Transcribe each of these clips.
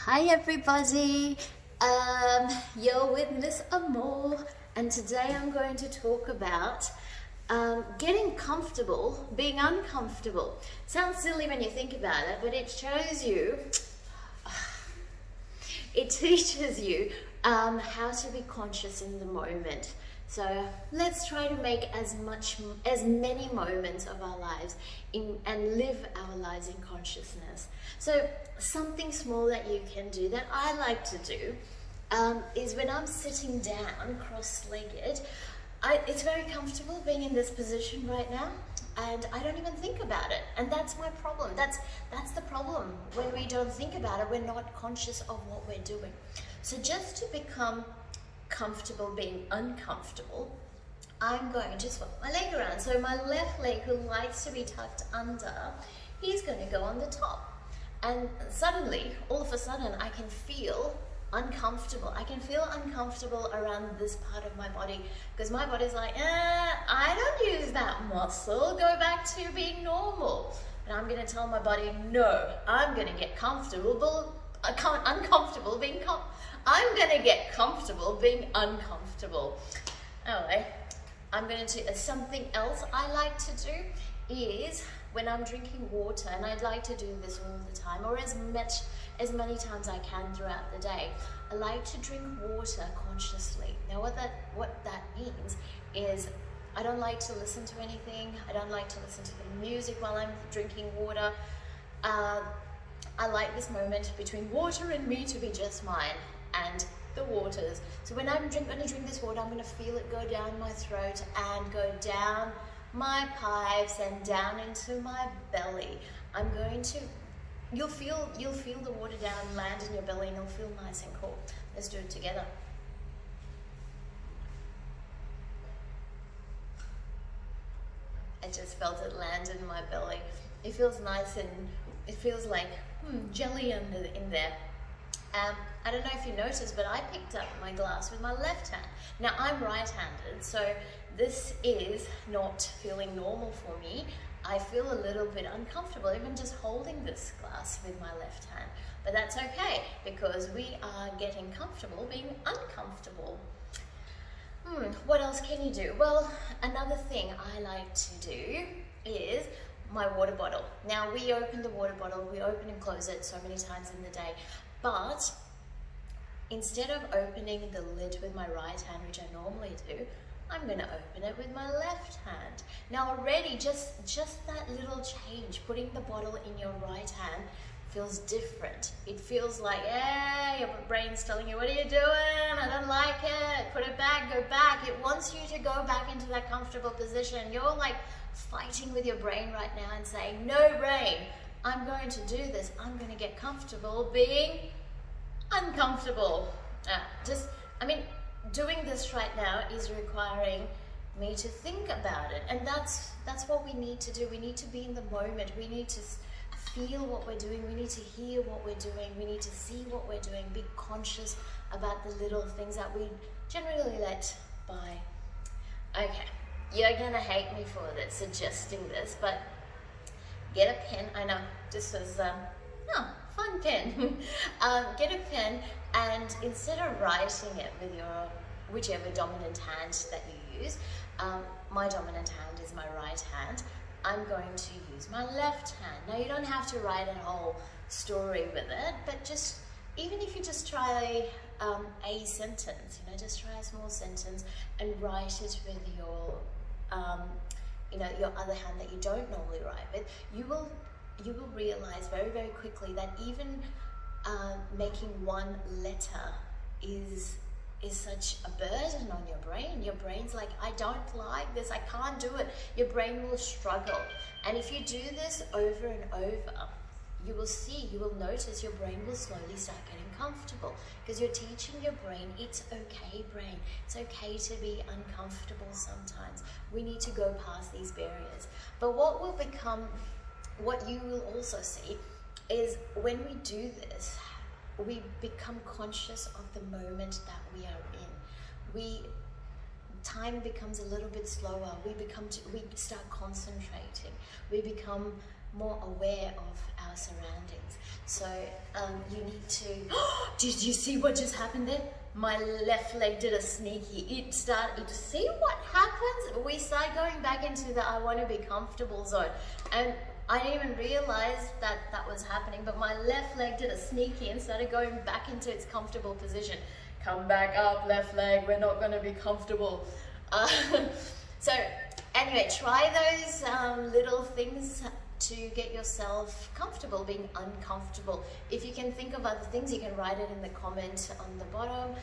Hi everybody, you're with Miss Amor, and today I'm going to talk about getting comfortable, being uncomfortable. Sounds silly when you think about it, but it shows you, it teaches you how to be conscious in the moment. So let's try to make as many moments of our lives and live our lives in consciousness. So something small that you can do that I like to do is when I'm sitting down cross-legged, it's very comfortable being in this position right now, and I don't even think about it. And that's my problem. That's the problem. When we don't think about it, we're not conscious of what we're doing. So just to become comfortable being uncomfortable, I'm going to swap my leg around. So my left leg, who likes to be tucked under, he's going to go on the top. And suddenly, all of a sudden, I can feel uncomfortable. I can feel uncomfortable around this part of my body because my body's like, I don't use that muscle. Go back to being normal. And I'm going to tell my body, no, I'm going to get comfortable. I'm going to get comfortable being uncomfortable. Anyway, I'm going to, something else I like to do is when I'm drinking water, and I'd like to do this all the time, or as many times I can throughout the day, I like to drink water consciously. Now what that means is I don't like to listen to anything. I don't like to listen to the music while I'm drinking water. I like this moment between water and me to be just mine and the waters. So when I'm going to drink this water, I'm going to feel it go down my throat and go down my pipes and down into my belly. You'll feel the water down, land in your belly, and it'll feel nice and cool. Let's do it together. I just felt it land in my belly. It feels nice, and it feels like jelly in there. I don't know if you noticed, but I picked up my glass with my left hand. Now I'm right-handed, so this is not feeling normal for me. I feel a little bit uncomfortable even just holding this glass with my left hand. But that's okay, because we are getting comfortable being uncomfortable. What else can you do? Well, another thing I like to do is my water bottle. Now we open the water bottle, we open and close it so many times in the day, but instead of opening the lid with my right hand, which I normally do, I'm going to open it with my left hand. Now already just that little change, putting the bottle in your right hand, feels different. It feels like, hey, your brain's telling you, what are you doing? I don't like it. Put it back, go back. It wants you to go back into that comfortable position. You're like fighting with your brain right now and saying, no brain, I'm going to do this. I'm going to get comfortable being uncomfortable. Doing this right now is requiring me to think about it, and that's what we need to do. We need to be in the moment. We need to feel what we're doing. We need to hear what we're doing. We need to see what we're doing. Be conscious about the little things that we generally let by. Okay, you're gonna hate me for this, suggesting this, but get a pen. I know this was fun pen. Get a pen, and instead of writing it with your whichever dominant hand that you use, my dominant hand is my right hand, I'm going to use my left hand. Now you don't have to write a whole story with it, but just, even if you just try a sentence, just try a small sentence and write it with your, your other hand that you don't normally write with, you will realize very, very quickly that even making one letter is such a burden on your brain. Your brain's like, I don't like this, I can't do it. Your brain will struggle. And if you do this over and over, you will notice your brain will slowly start getting comfortable, because you're teaching your brain, it's okay, brain. It's okay to be uncomfortable sometimes. We need to go past these barriers. But what you will also see is when we do this, we become conscious of the moment that we are in. Time becomes a little bit slower. We start concentrating. We become more aware of our surroundings. So you need to, did you see what just happened there? My left leg did a sneaky. It started, see what happens? We start going back into the I want to be comfortable zone. And I didn't even realize that that was happening, but my left leg did a sneaky and started going back into its comfortable position. Come back up, left leg, we're not going to be comfortable. So anyway, try those little things to get yourself comfortable being uncomfortable. If you can think of other things, you can write it in the comment on the bottom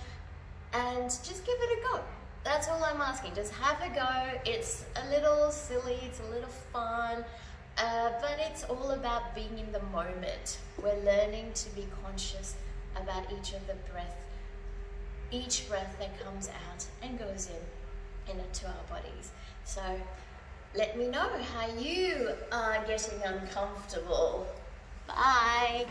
and just give it a go. That's all I'm asking. Just have a go. It's a little silly, it's a little fun, but it's all about being in the moment. We're learning to be conscious about each breath that comes out and goes into our bodies. So let me know how you are getting uncomfortable. Bye.